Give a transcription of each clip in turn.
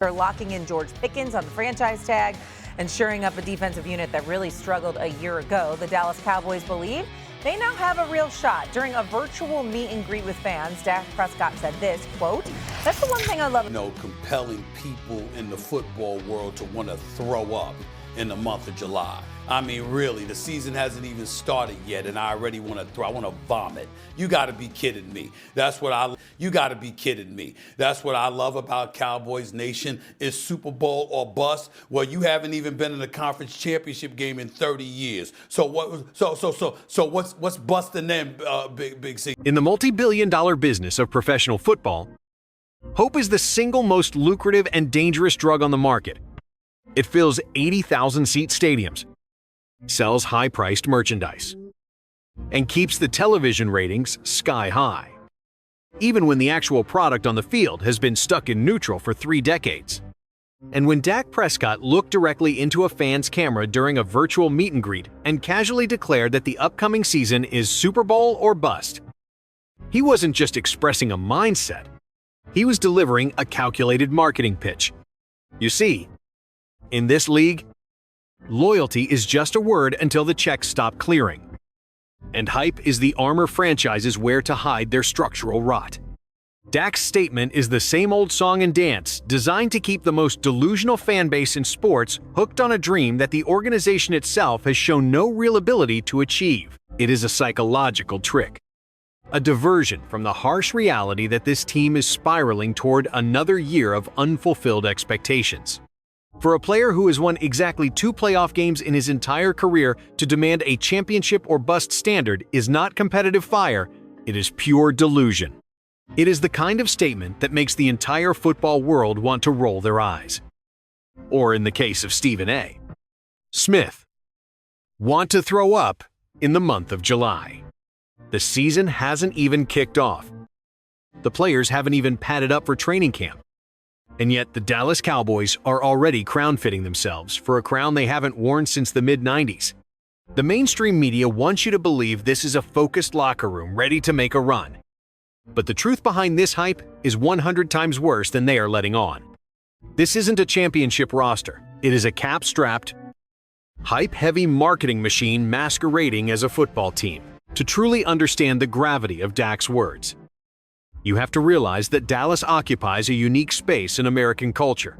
They're locking in George Pickens on the franchise tag and shoring up a defensive unit that really struggled a year ago. The Dallas Cowboys believe they now have a real shot. During a virtual meet and greet with fans, Dak Prescott said this, quote, "That's the one thing I love." Compelling people in the football world to want to throw up in the month of July. I mean, really, the season hasn't even started yet, and I already want to throw. I want to vomit. You got to be kidding me. You got to be kidding me. That's what I love about Cowboys Nation is Super Bowl or bust. Well, you haven't even been in a conference championship game in 30 years. So what's busting them, Big C? In the multi-billion-dollar business of professional football, hope is the single most lucrative and dangerous drug on the market. It fills 80,000-seat stadiums, sells high-priced merchandise, and keeps the television ratings sky high, even when the actual product on the field has been stuck in neutral for 3 decades. And when Dak Prescott looked directly into a fan's camera during a virtual meet and greet and casually declared that the upcoming season is Super Bowl or bust, he wasn't just expressing a mindset, he was delivering a calculated marketing pitch. You see, in this league, loyalty is just a word until the checks stop clearing. And hype is the armor franchises wear to hide their structural rot. Dak's statement is the same old song and dance, designed to keep the most delusional fan base in sports hooked on a dream that the organization itself has shown no real ability to achieve. It is a psychological trick, a diversion from the harsh reality that this team is spiraling toward another year of unfulfilled expectations. For a player who has won exactly 2 playoff games in his entire career, to demand a championship or bust standard is not competitive fire, it is pure delusion. It is the kind of statement that makes the entire football world want to roll their eyes. Or in the case of Stephen A. Smith, want to throw up in the month of July. The season hasn't even kicked off. The players haven't even padded up for training camp. And yet the Dallas Cowboys are already crown-fitting themselves for a crown they haven't worn since the mid-90s. The mainstream media wants you to believe this is a focused locker room ready to make a run. But the truth behind this hype is 100 times worse than they are letting on. This isn't a championship roster. It is a cap-strapped, hype-heavy marketing machine masquerading as a football team. To truly understand the gravity of Dak's words, you have to realize that Dallas occupies a unique space in American culture.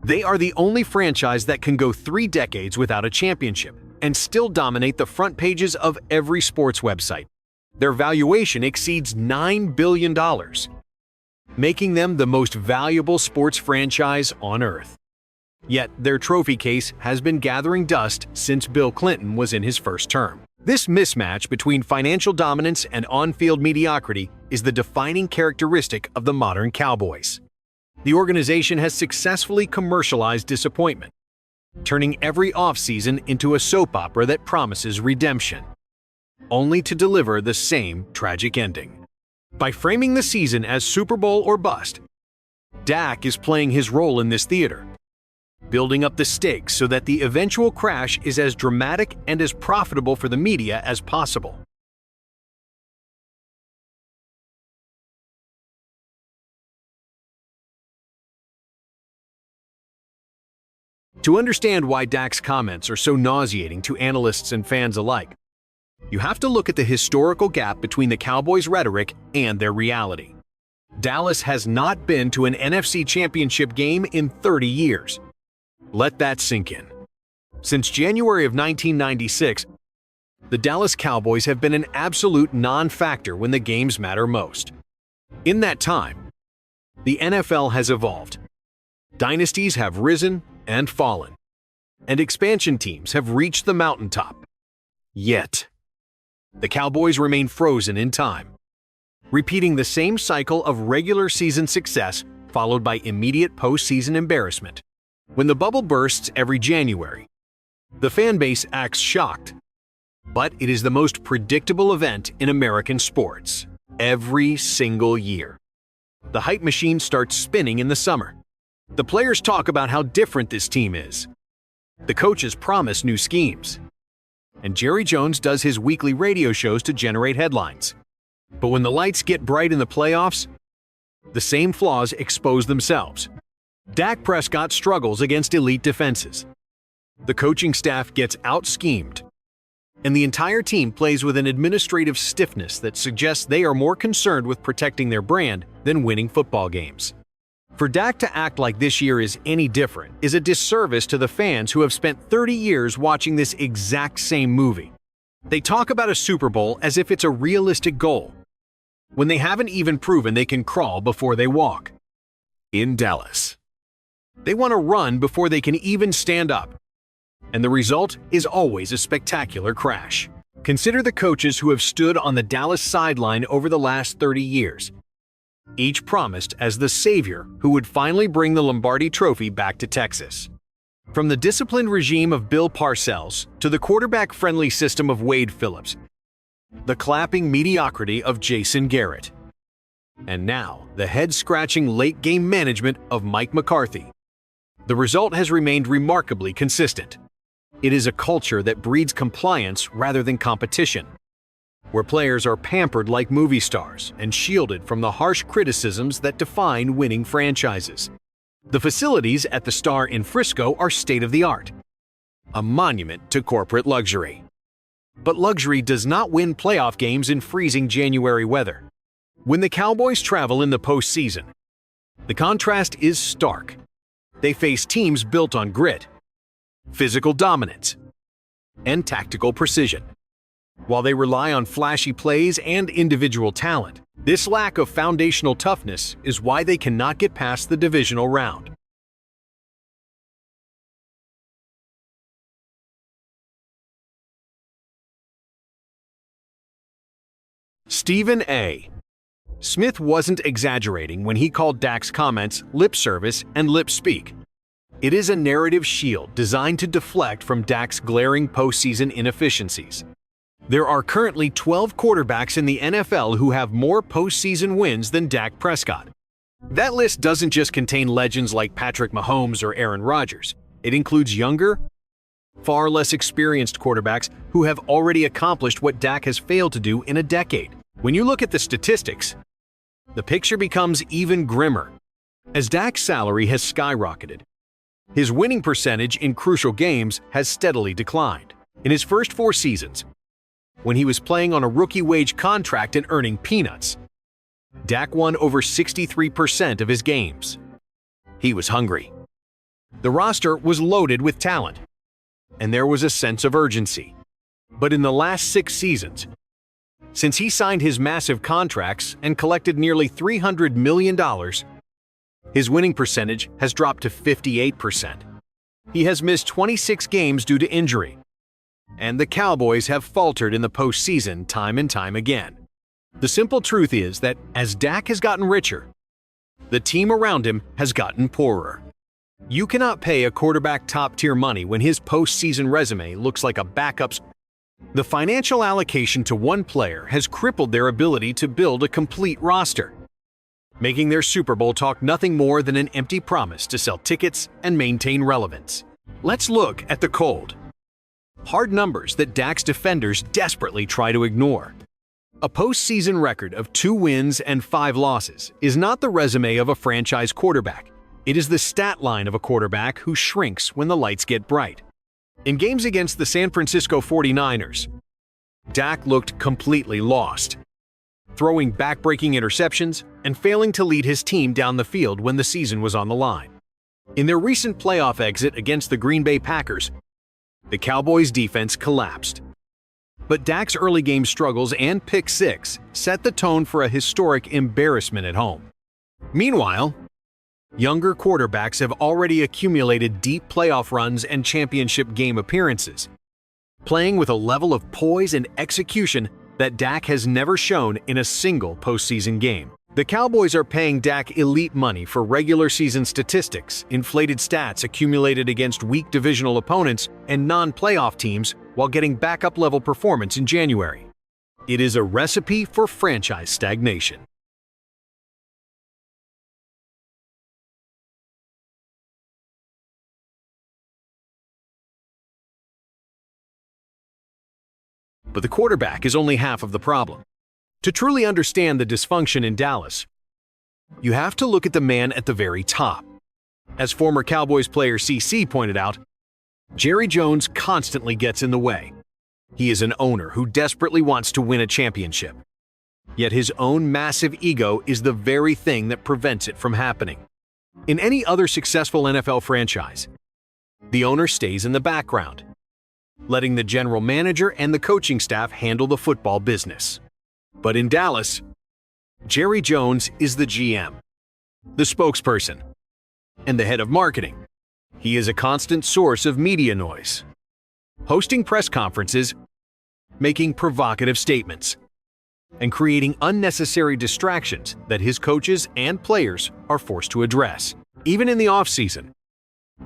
They are the only franchise that can go 3 decades without a championship and still dominate the front pages of every sports website. Their valuation exceeds $9 billion, making them the most valuable sports franchise on earth. Yet their trophy case has been gathering dust since Bill Clinton was in his first term. This mismatch between financial dominance and on-field mediocrity is the defining characteristic of the modern Cowboys. The organization has successfully commercialized disappointment, turning every offseason into a soap opera that promises redemption, only to deliver the same tragic ending. By framing the season as Super Bowl or bust, Dak is playing his role in this theater, building up the stakes so that the eventual crash is as dramatic and as profitable for the media as possible. To understand why Dak's comments are so nauseating to analysts and fans alike, you have to look at the historical gap between the Cowboys' rhetoric and their reality. Dallas has not been to an NFC Championship game in 30 years. Let that sink in. Since January of 1996, the Dallas Cowboys have been an absolute non-factor when the games matter most. In that time, the NFL has evolved. Dynasties have risen and fallen, and expansion teams have reached the mountaintop. Yet, the Cowboys remain frozen in time, repeating the same cycle of regular season success followed by immediate postseason embarrassment. When the bubble bursts every January, the fan base acts shocked. But it is the most predictable event in American sports, every single year. The hype machine starts spinning in the summer. The players talk about how different this team is. The coaches promise new schemes. And Jerry Jones does his weekly radio shows to generate headlines. But when the lights get bright in the playoffs, the same flaws expose themselves. Dak Prescott struggles against elite defenses. The coaching staff gets out-schemed, and the entire team plays with an administrative stiffness that suggests they are more concerned with protecting their brand than winning football games. For Dak to act like this year is any different is a disservice to the fans who have spent 30 years watching this exact same movie. They talk about a Super Bowl as if it's a realistic goal, when they haven't even proven they can crawl before they walk. In Dallas, they want to run before they can even stand up, and the result is always a spectacular crash. Consider the coaches who have stood on the Dallas sideline over the last 30 years, each promised as the savior who would finally bring the Lombardi Trophy back to Texas. From the disciplined regime of Bill Parcells to the quarterback-friendly system of Wade Phillips, the clapping mediocrity of Jason Garrett, and now the head-scratching late-game management of Mike McCarthy. The result has remained remarkably consistent. It is a culture that breeds compliance rather than competition, where players are pampered like movie stars and shielded from the harsh criticisms that define winning franchises. The facilities at the Star in Frisco are state-of-the-art, a monument to corporate luxury. But luxury does not win playoff games in freezing January weather. When the Cowboys travel in the postseason, the contrast is stark. They face teams built on grit, physical dominance, and tactical precision. While they rely on flashy plays and individual talent, this lack of foundational toughness is why they cannot get past the divisional round. Stephen A. Smith wasn't exaggerating when he called Dak's comments lip service and lip speak. It is a narrative shield designed to deflect from Dak's glaring postseason inefficiencies. There are currently 12 quarterbacks in the NFL who have more postseason wins than Dak Prescott. That list doesn't just contain legends like Patrick Mahomes or Aaron Rodgers. It includes younger, far less experienced quarterbacks who have already accomplished what Dak has failed to do in a decade. When you look at the statistics, the picture becomes even grimmer. As Dak's salary has skyrocketed, his winning percentage in crucial games has steadily declined. In his first 4 seasons, when he was playing on a rookie wage contract and earning peanuts, Dak won over 63% of his games. He was hungry. The roster was loaded with talent, and there was a sense of urgency. But in the last 6 seasons, since he signed his massive contracts and collected nearly $300 million, his winning percentage has dropped to 58%. He has missed 26 games due to injury, and the Cowboys have faltered in the postseason time and time again. The simple truth is that as Dak has gotten richer, the team around him has gotten poorer. You cannot pay a quarterback top-tier money when his postseason resume looks like a backup's. The financial allocation to one player has crippled their ability to build a complete roster, making their Super Bowl talk nothing more than an empty promise to sell tickets and maintain relevance. Let's look at the cold, hard numbers that Dak's defenders desperately try to ignore. A postseason record of 2 wins and 5 losses is not the resume of a franchise quarterback. It is the stat line of a quarterback who shrinks when the lights get bright. In games against the San Francisco 49ers, Dak looked completely lost, throwing back-breaking interceptions and failing to lead his team down the field when the season was on the line. In their recent playoff exit against the Green Bay Packers, the Cowboys' defense collapsed. But Dak's early game struggles and pick six set the tone for a historic embarrassment at home. Meanwhile, younger quarterbacks have already accumulated deep playoff runs and championship game appearances, playing with a level of poise and execution that Dak has never shown in a single postseason game. The Cowboys are paying Dak elite money for regular season statistics, inflated stats accumulated against weak divisional opponents and non-playoff teams while getting backup-level performance in January. It is a recipe for franchise stagnation. But the quarterback is only half of the problem. To truly understand the dysfunction in Dallas, you have to look at the man at the very top. As former Cowboys player CC pointed out, Jerry Jones constantly gets in the way. He is an owner who desperately wants to win a championship. Yet his own massive ego is the very thing that prevents it from happening. In any other successful NFL franchise, the owner stays in the background, letting the general manager and the coaching staff handle the football business. But in Dallas, Jerry Jones is the GM, the spokesperson, and the head of marketing. He is a constant source of media noise, hosting press conferences, making provocative statements, and creating unnecessary distractions that his coaches and players are forced to address. Even in the offseason,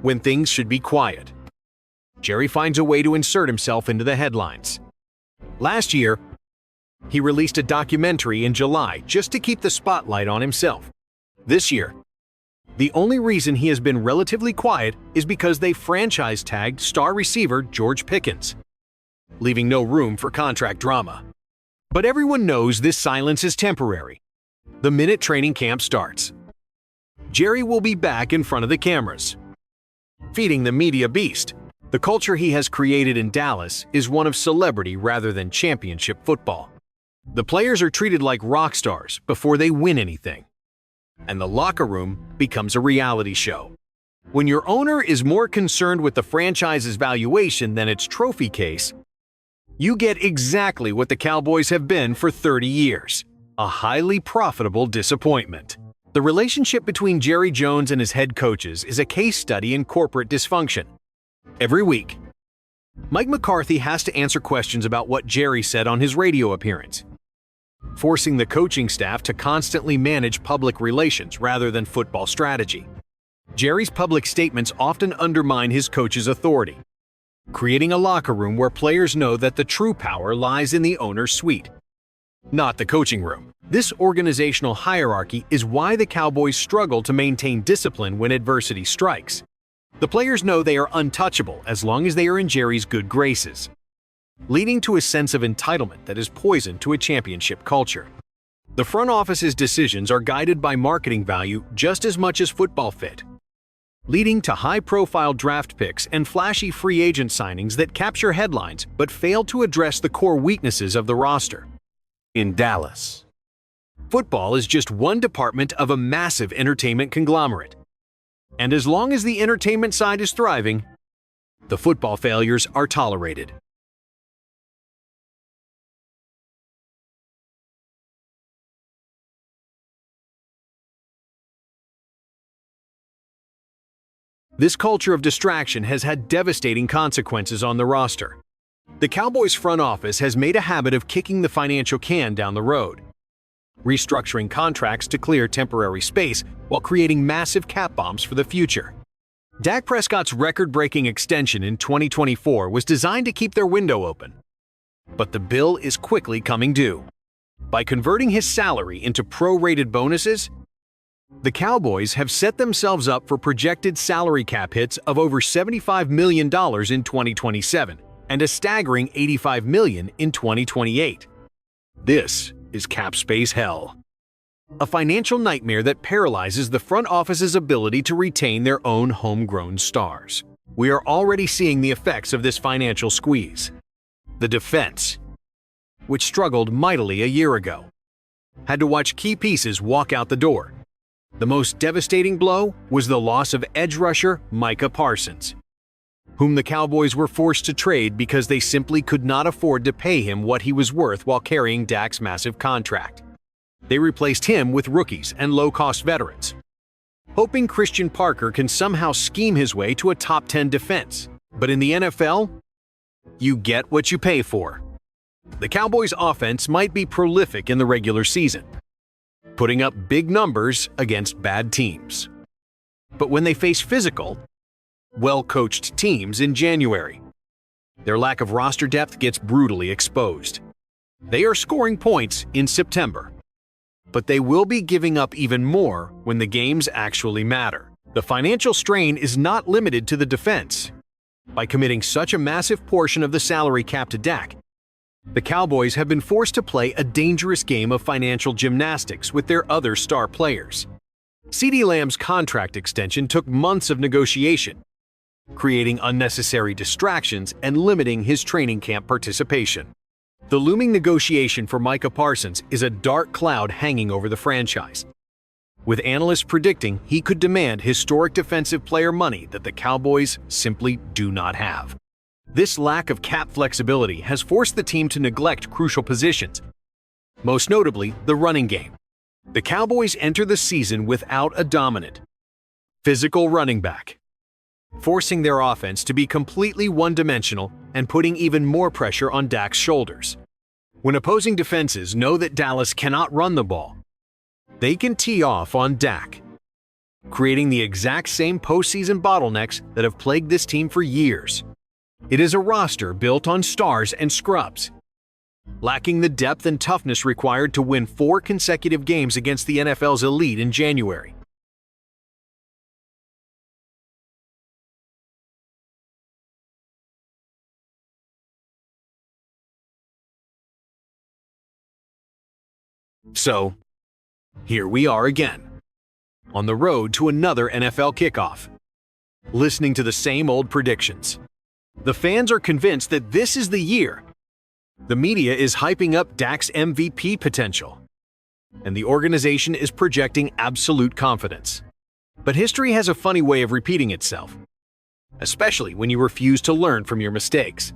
when things should be quiet, Jerry finds a way to insert himself into the headlines. Last year, he released a documentary in July just to keep the spotlight on himself. This year, the only reason he has been relatively quiet is because they franchise-tagged star receiver George Pickens, leaving no room for contract drama. But everyone knows this silence is temporary. The minute training camp starts, Jerry will be back in front of the cameras, feeding the media beast. The culture he has created in Dallas is one of celebrity rather than championship football. The players are treated like rock stars before they win anything, and the locker room becomes a reality show. When your owner is more concerned with the franchise's valuation than its trophy case, you get exactly what the Cowboys have been for 30 years, a highly profitable disappointment. The relationship between Jerry Jones and his head coaches is a case study in corporate dysfunction. Every week, Mike McCarthy has to answer questions about what Jerry said on his radio appearance, forcing the coaching staff to constantly manage public relations rather than football strategy. Jerry's public statements often undermine his coach's authority, creating a locker room where players know that the true power lies in the owner's suite, not the coaching room. This organizational hierarchy is why the Cowboys struggle to maintain discipline when adversity strikes. The players know they are untouchable as long as they are in Jerry's good graces, leading to a sense of entitlement that is poison to a championship culture. The front office's decisions are guided by marketing value just as much as football fit, leading to high-profile draft picks and flashy free agent signings that capture headlines but fail to address the core weaknesses of the roster. In Dallas, football is just one department of a massive entertainment conglomerate. And as long as the entertainment side is thriving, the football failures are tolerated. This culture of distraction has had devastating consequences on the roster. The Cowboys front office has made a habit of kicking the financial can down the road, restructuring contracts to clear temporary space while creating massive cap bombs for the future. Dak Prescott's record-breaking extension in 2024 was designed to keep their window open, but the bill is quickly coming due. By converting his salary into pro-rated bonuses, the Cowboys have set themselves up for projected salary cap hits of over $75 million in 2027 and a staggering $85 million in 2028. This is cap space hell, a financial nightmare that paralyzes the front office's ability to retain their own homegrown stars. We are already seeing the effects of this financial squeeze. The defense, which struggled mightily a year ago, had to watch key pieces walk out the door. The most devastating blow was the loss of edge rusher Micah Parsons, whom the Cowboys were forced to trade because they simply could not afford to pay him what he was worth while carrying Dak's massive contract. They replaced him with rookies and low-cost veterans, hoping Christian Parker can somehow scheme his way to a top 10 defense. But in the NFL, you get what you pay for. The Cowboys' offense might be prolific in the regular season, putting up big numbers against bad teams. But when they face physical, well-coached teams in January, their lack of roster depth gets brutally exposed. They are scoring points in September, but they will be giving up even more when the games actually matter. The financial strain is not limited to the defense. By committing such a massive portion of the salary cap to Dak, the Cowboys have been forced to play a dangerous game of financial gymnastics with their other star players. CeeDee Lamb's contract extension took months of negotiation, creating unnecessary distractions and limiting his training camp participation. The looming negotiation for Micah Parsons is a dark cloud hanging over the franchise, with analysts predicting he could demand historic defensive player money that the Cowboys simply do not have. This lack of cap flexibility has forced the team to neglect crucial positions, most notably the running game. The Cowboys enter the season without a dominant, physical running back, forcing their offense to be completely one-dimensional and putting even more pressure on Dak's shoulders. When opposing defenses know that Dallas cannot run the ball, they can tee off on Dak, creating the exact same postseason bottlenecks that have plagued this team for years. It is a roster built on stars and scrubs, lacking the depth and toughness required to win 4 consecutive games against the NFL's elite in January. So, here we are again, on the road to another NFL kickoff, listening to the same old predictions. The fans are convinced that this is the year. The media is hyping up Dak's MVP potential, and the organization is projecting absolute confidence. But history has a funny way of repeating itself, especially when you refuse to learn from your mistakes.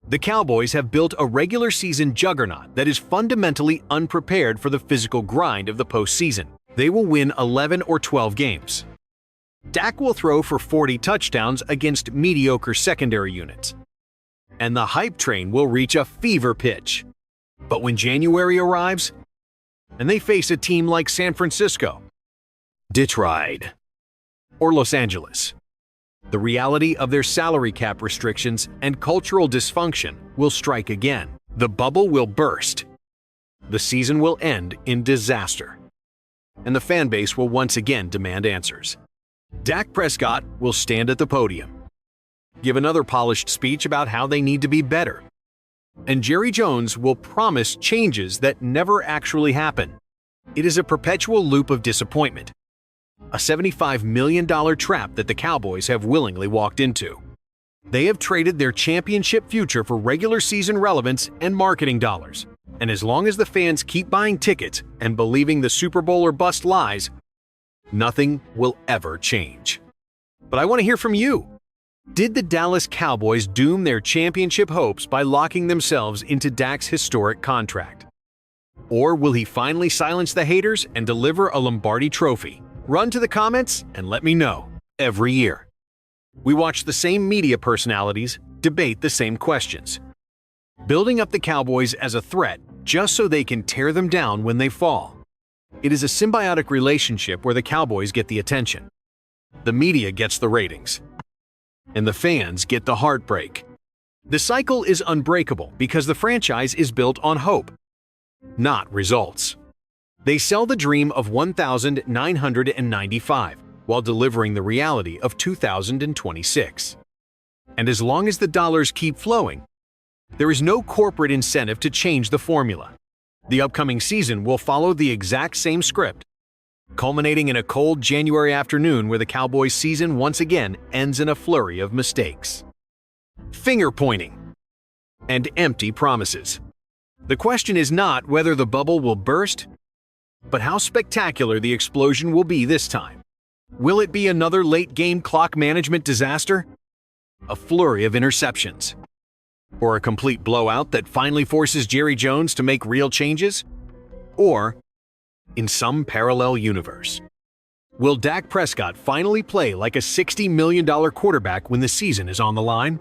The Cowboys have built a regular season juggernaut that is fundamentally unprepared for the physical grind of the postseason. They will win 11 or 12 games. Dak will throw for 40 touchdowns against mediocre secondary units, and the hype train will reach a fever pitch. But when January arrives, and they face a team like San Francisco, Detroit, or Los Angeles, the reality of their salary cap restrictions and cultural dysfunction will strike again. The bubble will burst. The season will end in disaster, and the fan base will once again demand answers. Dak Prescott will stand at the podium, give another polished speech about how they need to be better, and Jerry Jones will promise changes that never actually happen. It is a perpetual loop of disappointment, a $75 million trap that the Cowboys have willingly walked into. They have traded their championship future for regular season relevance and marketing dollars, and as long as the fans keep buying tickets and believing the Super Bowl or bust lies, nothing will ever change. But I want to hear from you. Did the Dallas Cowboys doom their championship hopes by locking themselves into Dak's historic contract? Or will he finally silence the haters and deliver a Lombardi trophy? Run to the comments and let me know. Every year, we watch the same media personalities debate the same questions, building up the Cowboys as a threat just so they can tear them down when they fall. It is a symbiotic relationship where the Cowboys get the attention, the media gets the ratings, and the fans get the heartbreak. The cycle is unbreakable because the franchise is built on hope, not results. They sell the dream of 1,995 while delivering the reality of 2026. And as long as the dollars keep flowing, there is no corporate incentive to change the formula. The upcoming season will follow the exact same script, culminating in a cold January afternoon where the Cowboys' season once again ends in a flurry of mistakes, finger-pointing, and empty promises. The question is not whether the bubble will burst, but how spectacular the explosion will be this time. Will it be another late-game clock management disaster? A flurry of interceptions? Or a complete blowout that finally forces Jerry Jones to make real changes? Or, in some parallel universe, will Dak Prescott finally play like a $60 million quarterback when the season is on the line?